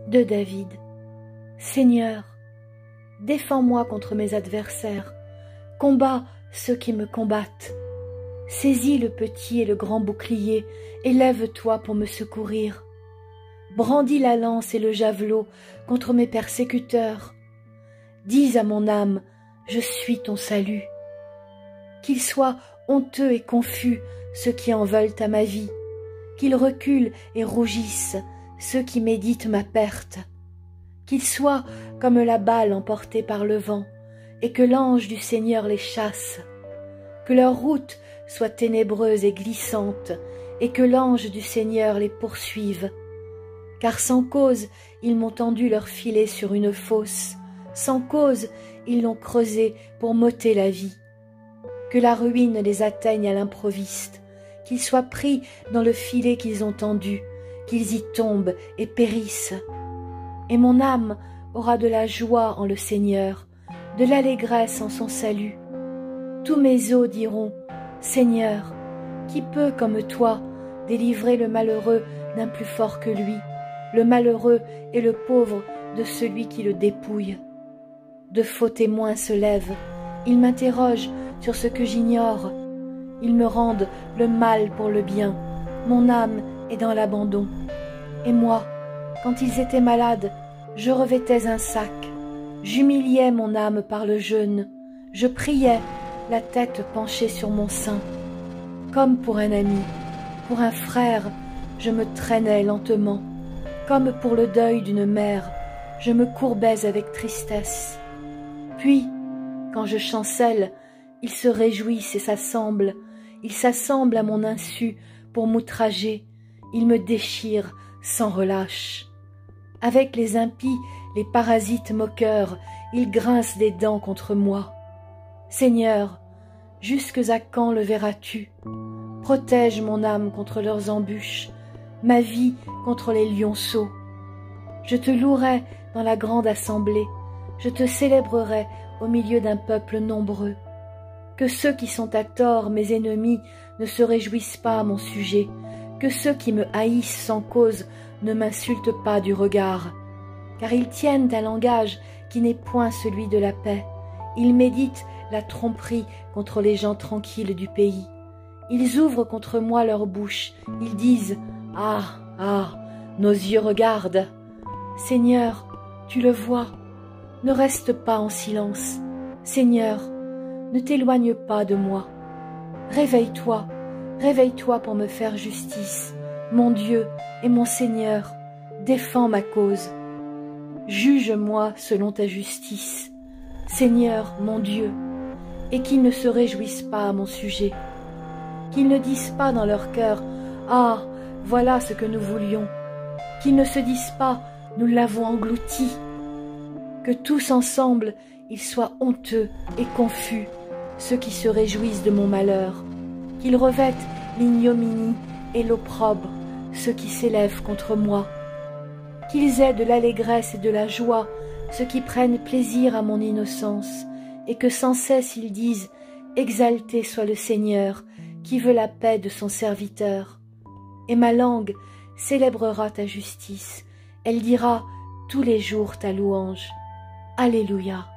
de David. Seigneur, défends-moi contre mes adversaires, combats ceux qui me combattent. Saisis le petit et le grand bouclier, et lève-toi pour me secourir. Brandis la lance et le javelot contre mes persécuteurs. Dis à mon âme, je suis ton salut. Qu'ils soient honteux et confus ceux qui en veulent à ma vie, qu'ils reculent et rougissent ceux qui méditent ma perte, qu'ils soient comme la balle emportée par le vent, et que l'ange du Seigneur les chasse, que leur route soit ténébreuse et glissante, et que l'ange du Seigneur les poursuive. Car sans cause ils m'ont tendu leur filet sur une fosse, sans cause ils l'ont creusé pour m'ôter la vie. Que la ruine les atteigne à l'improviste, qu'ils soient pris dans le filet qu'ils ont tendu, qu'ils y tombent et périssent. Et mon âme aura de la joie en le Seigneur, de l'allégresse en son salut. Tous mes os diront, Seigneur, qui peut comme toi délivrer le malheureux d'un plus fort que lui, le malheureux et le pauvre de celui qui le dépouille. De faux témoins se lèvent, ils m'interrogent sur ce que j'ignore. Ils me rendent le mal pour le bien, mon âme est dans l'abandon. Et moi, quand ils étaient malades, je revêtais un sac, j'humiliais mon âme par le jeûne, je priais, la tête penchée sur mon sein. Comme pour un ami, pour un frère, je me traînais lentement. Comme pour le deuil d'une mère, je me courbais avec tristesse. Puis, quand je chancelle, ils se réjouissent et s'assemblent. Ils s'assemblent à mon insu pour m'outrager. Ils me déchirent sans relâche. Avec les impies, les parasites moqueurs, ils grincent des dents contre moi. Seigneur, jusques à quand le verras-tu? Protège mon âme contre leurs embûches, ma vie contre les lionceaux. Je te louerai dans la grande assemblée, je te célébrerai au milieu d'un peuple nombreux. Que ceux qui sont à tort mes ennemis ne se réjouissent pas à mon sujet, que ceux qui me haïssent sans cause ne m'insultent pas du regard, car ils tiennent un langage qui n'est point celui de la paix. Ils méditent la tromperie contre les gens tranquilles du pays. Ils ouvrent contre moi leur bouche, ils disent « Ah, ah, nos yeux regardent !» Seigneur, tu le vois, ne reste pas en silence. Seigneur, ne t'éloigne pas de moi. Réveille-toi, réveille-toi pour me faire justice. Mon Dieu et mon Seigneur, défends ma cause. Juge-moi selon ta justice. Seigneur, mon Dieu, et qu'ils ne se réjouissent pas à mon sujet. Qu'ils ne disent pas dans leur cœur « Ah, voilà ce que nous voulions !» Qu'ils ne se disent pas « Nous l'avons englouti !» Que tous ensemble, ils soient honteux et confus, ceux qui se réjouissent de mon malheur. Qu'ils revêtent l'ignominie et l'opprobre, ceux qui s'élèvent contre moi. Qu'ils aient de l'allégresse et de la joie, ceux qui prennent plaisir à mon innocence, et que sans cesse ils disent « Exalté soit le Seigneur, qui veut la paix de son serviteur. » Et ma langue célébrera ta justice, elle dira tous les jours ta louange. Alléluia.